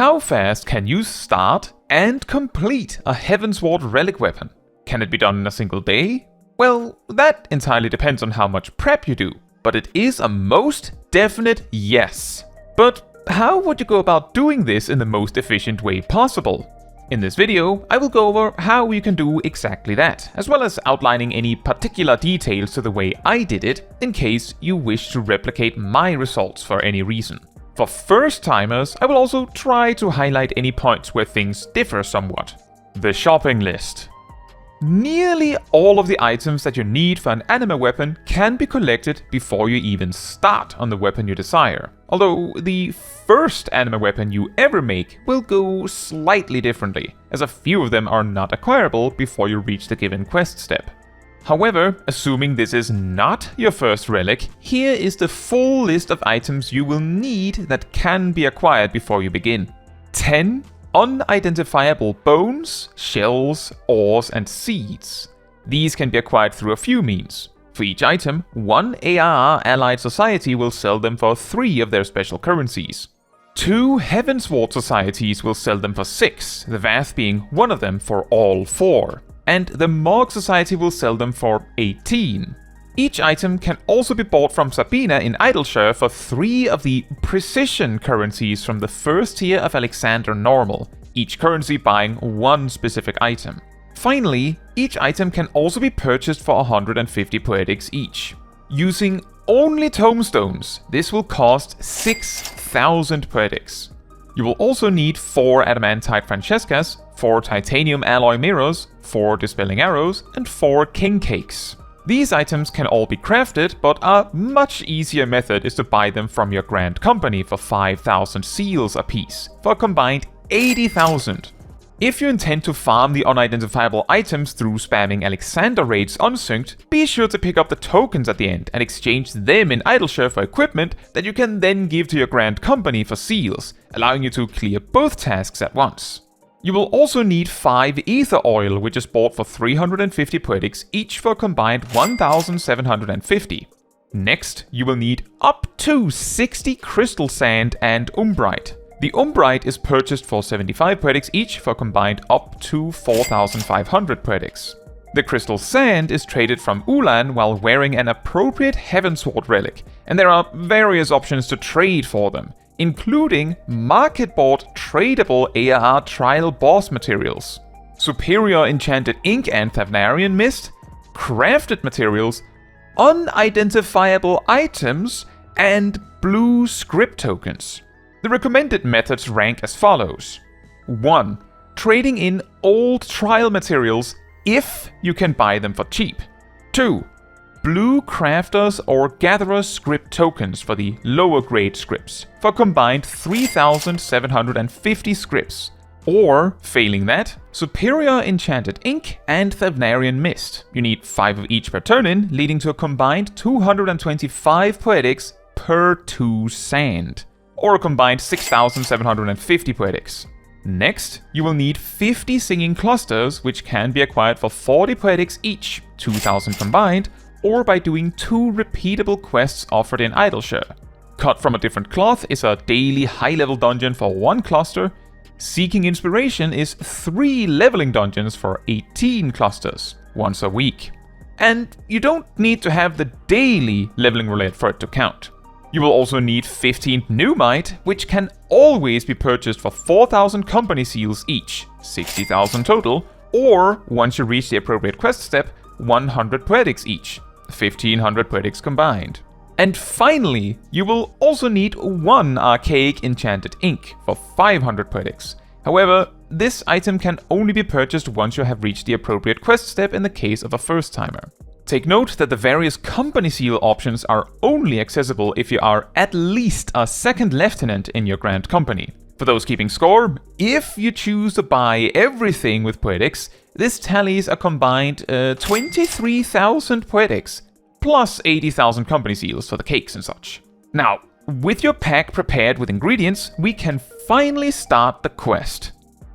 How fast can you start and complete a Heavensward relic weapon? Can it be done in a single day? Well, that entirely depends on how much prep you do, but it is a most definite yes. But how would you go about doing this in the most efficient way possible? In this video, I will go over how you can do exactly that, as well as outlining any particular details to the way I did it, in case you wish to replicate my results for any reason. For first-timers, I will also try to highlight any points where things differ somewhat. The shopping list. Nearly all of the items that you need for an anima weapon can be collected before you even start on the weapon you desire, although the first anima weapon you ever make will go slightly differently, as a few of them are not acquirable before you reach the given quest step. However, assuming this is not your first relic, here is the full list of items you will need that can be acquired before you begin. 10 unidentifiable bones, shells, ores, and seeds. These can be acquired through a few means. For each item, one ARR allied society will sell them for 3 of their special currencies. 2 Heavensward societies will sell them for 6, the Vath being one of them for all 4. And the Morg society will sell them for 18. Each item can also be bought from Sabina in Idleshire for 3 of the precision currencies from the first tier of Alexander Normal, each currency buying 1 specific item. Finally, each item can also be purchased for 150 poetics each. Using only tomestones, this will cost 6,000 poetics. You will also need 4 adamantite Francescas, 4 titanium alloy mirrors, 4 dispelling arrows, and 4 king cakes. These items can all be crafted, but a much easier method is to buy them from your Grand Company for 5,000 seals apiece, for a combined 80,000. If you intend to farm the unidentifiable items through spamming Alexander raids unsynced, be sure to pick up the tokens at the end and exchange them in Idleshire for equipment that you can then give to your Grand Company for seals, allowing you to clear both tasks at once. You will also need 5 ether oil, which is bought for 350 poetics each for a combined 1,750. Next, you will need up to 60 crystal sand and umbrite. The umbrite is purchased for 75 poetics each for a combined up to 4,500 poetics. The crystal sand is traded from Ulan while wearing an appropriate Heavensward relic, and there are various options to trade for them, including market-bought tradable ARR trial boss materials, superior enchanted ink and Thavnarian mist, crafted materials, unidentifiable items, and blue script tokens. The recommended methods rank as follows. 1. Trading in old trial materials if you can buy them for cheap. 2. Blue crafters or gatherers script tokens for the lower grade scripts, for combined 3,750 scripts. Or, failing that, superior enchanted ink and Thavnarian mist. You need 5 of each per turn-in, leading to a combined 225 poetics per 2 sand. Or a combined 6,750 poetics. Next, you will need 50 singing clusters, which can be acquired for 40 poetics each, 2,000 combined, or by doing 2 repeatable quests offered in Idleshire. Cut from a different cloth is a daily high-level dungeon for 1 cluster. Seeking Inspiration is 3 leveling dungeons for 18 clusters, once a week. And you don't need to have the daily leveling roulette for it to count. You will also need 15 Pneumite, which can always be purchased for 4,000 company seals each, 60,000 total, or, once you reach the appropriate quest step, 100 poetics each, 1,500 poetics combined. And finally, you will also need 1 archaic enchanted ink for 500 poetics. However, this item can only be purchased once you have reached the appropriate quest step in the case of a first-timer. Take note that the various company seal options are only accessible if you are at least a second lieutenant in your Grand Company. For those keeping score, if you choose to buy everything with poetics, this tallies a combined 23,000 poetics, plus 80,000 company seals for the cakes and such. Now, with your pack prepared with ingredients, we can finally start the quest.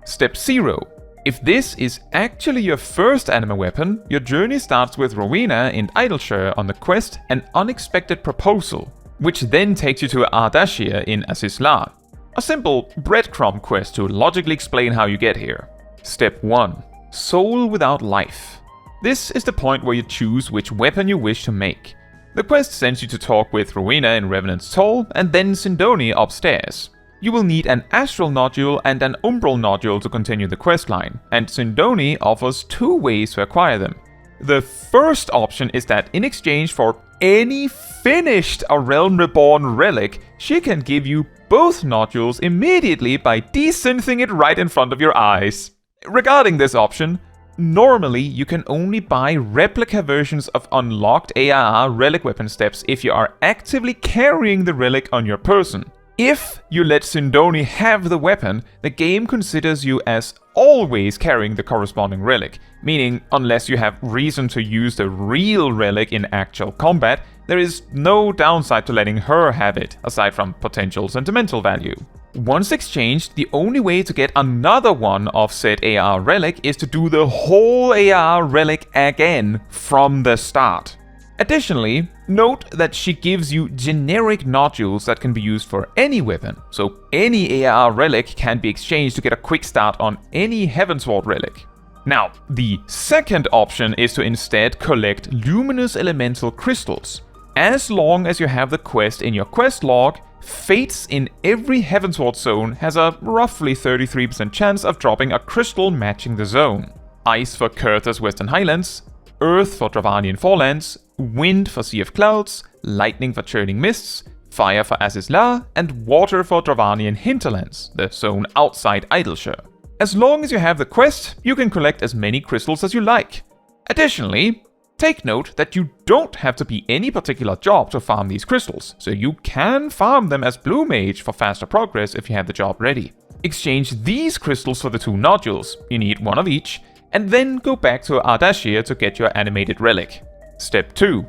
Step 0. If this is actually your first anima weapon, your journey starts with Rowena in Idleshire on the quest An Unexpected Proposal, which then takes you to Ardashir in Azizlar. A simple breadcrumb quest to logically explain how you get here. Step 1. Soul without life. This is the point where you choose which weapon you wish to make. The quest sends you to talk with Rowena in Revenant's Toll and then Sindoni upstairs. You will need an Astral Nodule and an Umbral Nodule to continue the questline, and Sindoni offers 2 ways to acquire them. The first option is that in exchange for any finished A Realm Reborn relic, she can give you both nodules immediately by desynthing it right in front of your eyes. Regarding this option, normally you can only buy replica versions of unlocked ARR relic weapon steps if you are actively carrying the relic on your person. If you let Sindoni have the weapon, the game considers you as always carrying the corresponding relic, meaning unless you have reason to use the real relic in actual combat, there is no downside to letting her have it, aside from potential sentimental value. Once exchanged, the only way to get another one of said AR relic is to do the whole AR relic again from the start. Additionally, note that she gives you generic nodules that can be used for any weapon, so any AR relic can be exchanged to get a quick start on any Heavensward relic. Now, the second option is to instead collect luminous elemental crystals. As long as you have the quest in your quest log, Fates in every Heavensward zone has a roughly 33% chance of dropping a crystal matching the zone. Ice for Kurtha's Western Highlands, Earth for Dravanian Forelands, Wind for Sea of Clouds, Lightning for Churning Mists, Fire for Azizlar, and Water for Dravanian Hinterlands, the zone outside Idleshire. As long as you have the quest, you can collect as many crystals as you like. Additionally, take note that you don't have to be any particular job to farm these crystals, so you can farm them as Blue Mage for faster progress if you have the job ready. Exchange these crystals for the 2 nodules, you need 1 of each, and then go back to Ardashir to get your animated relic. Step 2.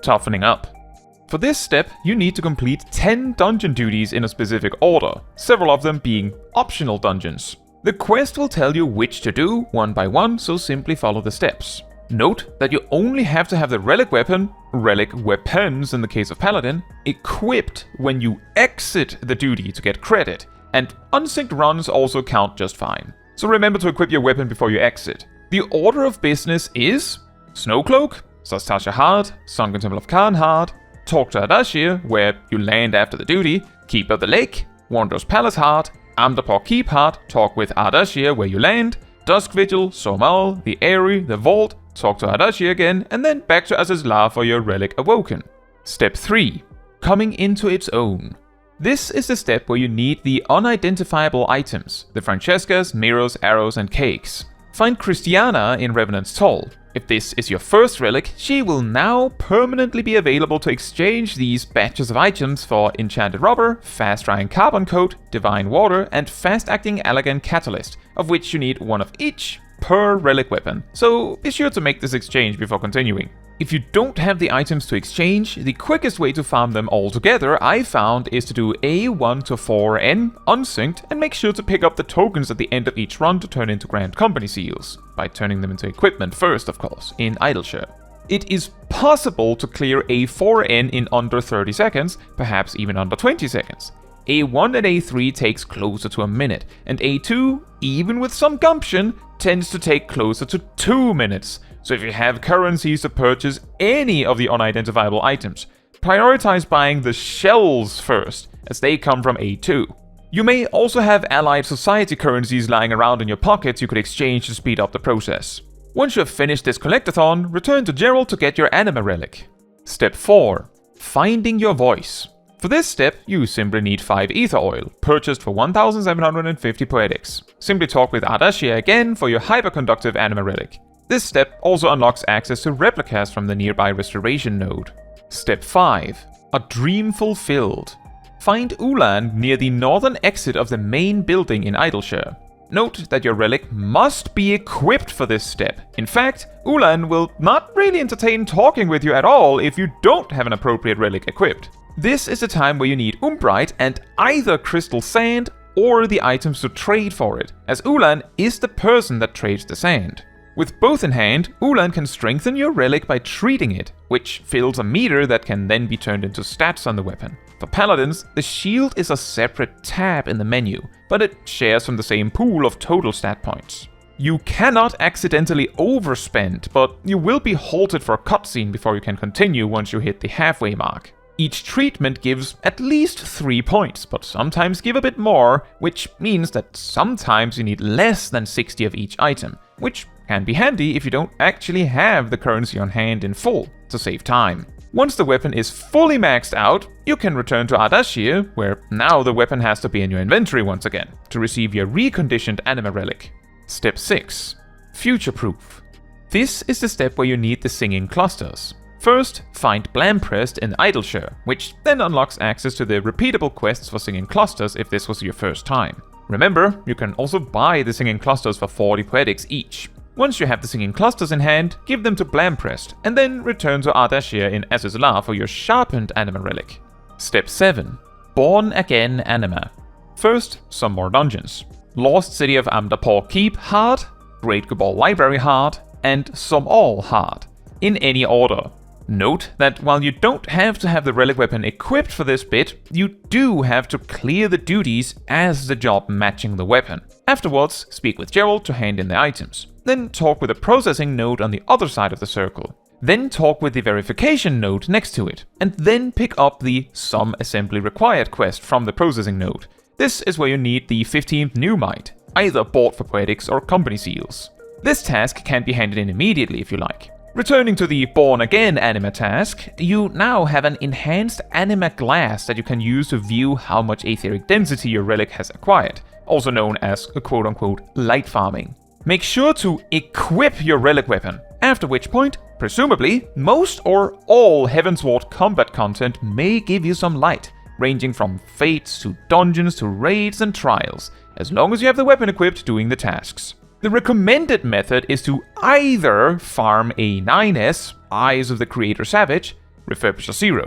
Toughening Up. For this step, you need to complete 10 dungeon duties in a specific order, several of them being optional dungeons. The quest will tell you which to do, one by one, so simply follow the steps. Note that you only have to have the relic weapon, relic weapons in the case of Paladin, equipped when you exit the duty to get credit, and unsynced runs also count just fine. So remember to equip your weapon before you exit. The order of business is Snowcloak, Zastasha Hard, Sunken Temple of Khan Hard, talk to Ardashir, where you land after the duty, Keep of the Lake, Wanderer's Palace Hard, Amdapor Keep Hard, talk with Ardashir where you land, Dusk Vigil, Somal, the Eyrie, the Vault, talk to Ardashir again, and then back to Azizlar for your relic awoken. Step 3. Coming into its own. This is the step where you need the unidentifiable items, the Francescas, mirrors, arrows, and cakes. Find Christiana in Revenant's Toll. If this is your first relic, she will now permanently be available to exchange these batches of items for Enchanted Rubber, Fast Drying Carbon Coat, Divine Water, and Fast Acting Allergen Catalyst, of which you need 1 of each per relic weapon, so be sure to make this exchange before continuing. If you don't have the items to exchange, the quickest way to farm them all together I found is to do A1 to 4N unsynced and make sure to pick up the tokens at the end of each run to turn into Grand Company seals, by turning them into equipment first of course, in Idleshire. It is possible to clear A4N in under 30 seconds, perhaps even under 20 seconds. A1 and A3 takes closer to a minute, and A2, even with some gumption, tends to take closer to 2 minutes. So if you have currencies to purchase any of the unidentifiable items, prioritize buying the shells first, as they come from A2. You may also have allied society currencies lying around in your pockets you could exchange to speed up the process. Once you have finished this collectathon, return to Gerald to get your Anima relic. Step 4. Finding your voice. For this step, you simply need 5 ether oil, purchased for 1750 poetics. Simply talk with Ardashir again for your hyperconductive Anima relic. This step also unlocks access to replicas from the nearby restoration node. Step 5. A dream fulfilled. Find Ulan near the northern exit of the main building in Idleshire. Note that your relic must be equipped for this step. In fact, Ulan will not really entertain talking with you at all if you don't have an appropriate relic equipped. This is the time where you need Umbrite and either Crystal Sand or the items to trade for it, as Ulan is the person that trades the sand. With both in hand, Ulan can strengthen your relic by treating it, which fills a meter that can then be turned into stats on the weapon. For paladins, the shield is a separate tab in the menu, but it shares from the same pool of total stat points. You cannot accidentally overspend, but you will be halted for a cutscene before you can continue once you hit the halfway mark. Each treatment gives at least 3 points, but sometimes give a bit more, which means that sometimes you need less than 60 of each item, which can be handy if you don't actually have the currency on hand in full to save time. Once the weapon is fully maxed out, you can return to Ardashir, where now the weapon has to be in your inventory once again, to receive your reconditioned Anima relic. Step 6. Future-proof. This is the step where you need the singing clusters. First, find Blamprest in Idleshire, which then unlocks access to the repeatable quests for singing clusters if this was your first time. Remember, you can also buy the singing clusters for 40 poetics each. Once you have the singing clusters in hand, give them to Blamprest, and then return to Ardashir in Azizlar for your sharpened Anima relic. Step 7. Born Again Anima. First, some more dungeons. Lost City of Amdapor Keep hard, Great Gabal Library hard, and Some All hard, in any order. Note that while you don't have to have the relic weapon equipped for this bit, you do have to clear the duties as the job matching the weapon. Afterwards, speak with Gerald to hand in the items. Then talk with the processing node on the other side of the circle. Then talk with the verification node next to it, and then pick up the Some Assembly Required quest from the processing node. This is where you need the 15th new mite, either bought for poetics or company seals. This task can be handed in immediately if you like. Returning to the Born Again Anima task, you now have an enhanced Anima glass that you can use to view how much aetheric density your relic has acquired, also known as quote-unquote light farming. Make sure to equip your relic weapon, after which point, presumably, most or all Heavensward combat content may give you some light, ranging from fates to dungeons to raids and trials, as long as you have the weapon equipped doing the tasks. The recommended method is to either farm a 9S, Eyes of the Creator Savage, Refurbisher 0,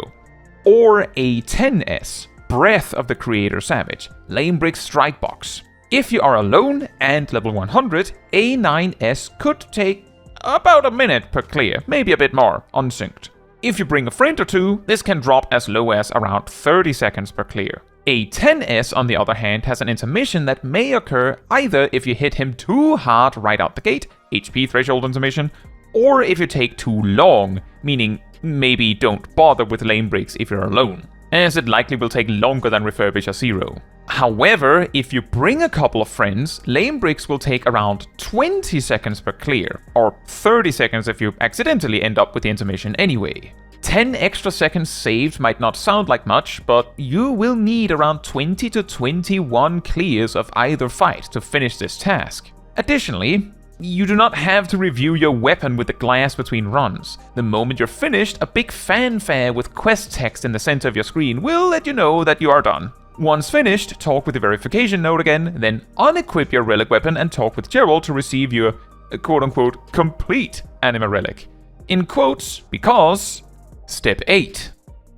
or a 10S, Breath of the Creator Savage, Lamebrick Strikebox. If you are alone and level 100, a 9S could take about a minute per clear, maybe a bit more, unsynced. If you bring a friend or two, this can drop as low as around 30 seconds per clear. A 10S, on the other hand, has an intermission that may occur either if you hit him too hard right out the gate, HP threshold intermission, or if you take too long, meaning maybe don't bother with lane breaks if you're alone, as it likely will take longer than Refurbisher 0. However, if you bring a couple of friends, lane breaks will take around 20 seconds per clear, or 30 seconds if you accidentally end up with the intermission anyway. 10 extra seconds saved might not sound like much, but you will need around 20 to 21 clears of either fight to finish this task. Additionally, you do not have to review your weapon with the glass between runs. The moment you're finished, a big fanfare with quest text in the center of your screen will let you know that you are done. Once finished, talk with the verification node again, then unequip your relic weapon and talk with Gerald to receive your quote-unquote complete Anima relic. In quotes, because... Step 8.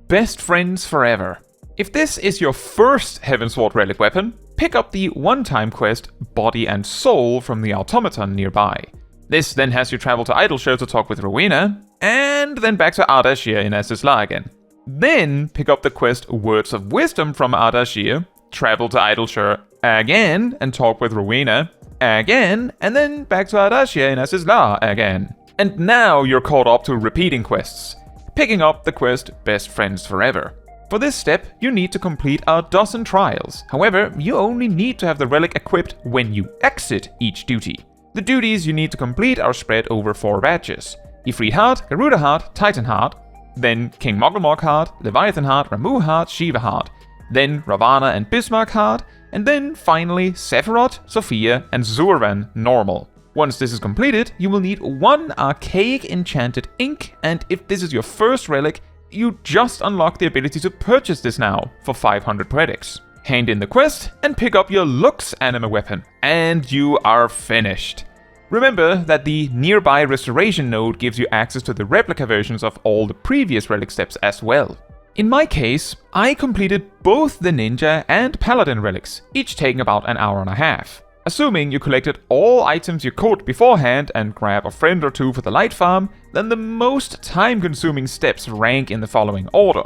Best Friends Forever. If this is your first Heavensward relic weapon, pick up the one-time quest Body and Soul from the automaton nearby. This then has you travel to Idleshire to talk with Rowena, and then back to Ardashir in Azizlar again. Then pick up the quest Words of Wisdom from Ardashir, travel to Idleshire again and talk with Rowena again, and then back to Ardashir in Azizlar again. And now you're caught up to repeating quests, picking up the quest Best Friends Forever. For this step, you need to complete a dozen trials. However, you only need to have the relic equipped when you exit each duty. The duties you need to complete are spread over 4 batches: Ifrit Heart, Garuda Heart, Titan Heart, then King Mogglemog Heart, Leviathan Heart, Ramuh Heart, Shiva Heart, then Ravana and Bismarck Heart, and then finally Sephiroth, Sophia, and Zurvan Normal. Once this is completed, you will need 1 archaic enchanted ink, and if this is your first relic, you just unlock the ability to purchase this now for 500 poetics. Hand in the quest and pick up your Lux Anima weapon, and you are finished. Remember that the nearby restoration node gives you access to the replica versions of all the previous relic steps as well. In my case, I completed both the ninja and paladin relics, each taking about an hour and a half. Assuming you collected all items you could beforehand and grab a friend or two for the light farm, then the most time-consuming steps rank in the following order.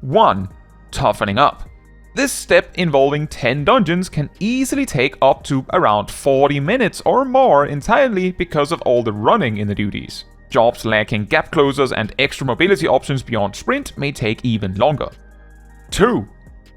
1. Toughening Up. This step, involving 10 dungeons, can easily take up to around 40 minutes or more entirely because of all the running in the duties. Jobs lacking gap closers and extra mobility options beyond sprint may take even longer. 2.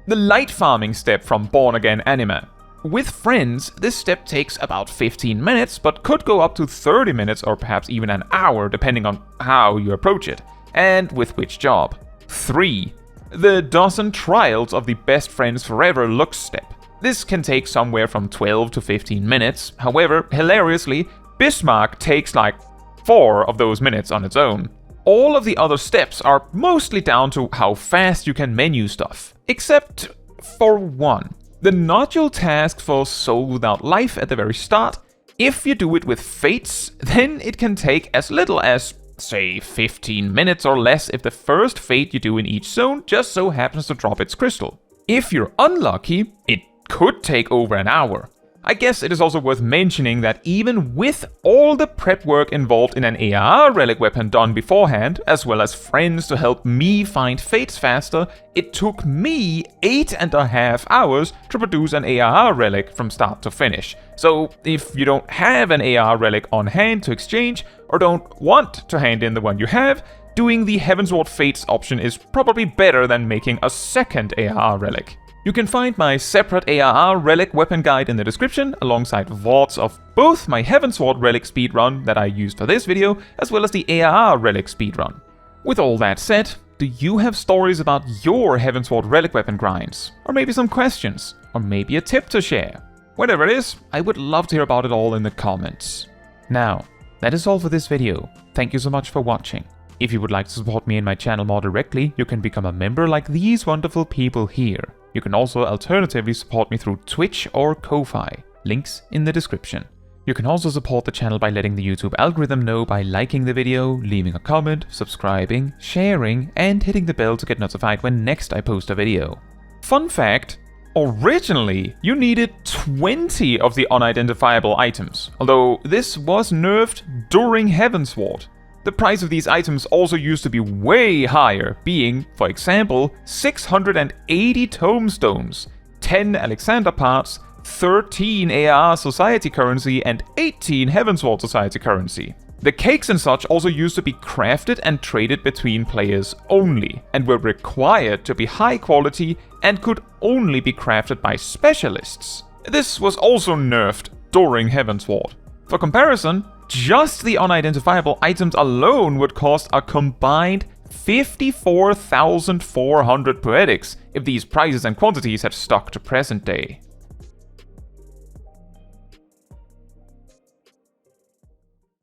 The light farming step from Born Again Anima. With friends, this step takes about 15 minutes, but could go up to 30 minutes or perhaps even an hour depending on how you approach it, and with which job. 3. The dozen trials of the Best Friends Forever looks step. This can take somewhere from 12 to 15 minutes, however, hilariously, Bismarck takes like 4 of those minutes on its own. All of the other steps are mostly down to how fast you can menu stuff, except for one. The nodule task for Soul Without Life at the very start. If you do it with Fates, then it can take as little as, say, 15 minutes or less if the first Fate you do in each zone just so happens to drop its crystal. If you're unlucky, it could take over an hour. I guess it is also worth mentioning that even with all the prep work involved in an AR relic weapon done beforehand, as well as friends to help me find fates faster, it took me 8.5 hours to produce an AR relic from start to finish. So if you don't have an AR relic on hand to exchange, or don't want to hand in the one you have, doing the Heavensward Fates option is probably better than making a second AR relic. You can find my separate AR Relic Weapon guide in the description, alongside VODs of both my Heavensward Relic speedrun that I used for this video, as well as the AR Relic speedrun. With all that said, do you have stories about your Heavensward Relic Weapon grinds? Or maybe some questions? Or maybe a tip to share? Whatever it is, I would love to hear about it all in the comments. Now, that is all for this video. Thank you so much for watching. If you would like to support me and my channel more directly, you can become a member like these wonderful people here. You can also alternatively support me through Twitch or Ko-Fi, links in the description. You can also support the channel by letting the YouTube algorithm know by liking the video, leaving a comment, subscribing, sharing, and hitting the bell to get notified when next I post a video. Fun fact, originally you needed 20 of the unidentifiable items, although this was nerfed during Heavensward. The price of these items also used to be way higher, being, for example, 680 tomestones, 10 Alexander parts, 13 AR Society currency, and 18 Heavensward Society currency. The cakes and such also used to be crafted and traded between players only, and were required to be high quality and could only be crafted by specialists. This was also nerfed during Heavensward. For comparison, just the unidentifiable items alone would cost a combined 54,400 poetics if these prices and quantities had stuck to present day.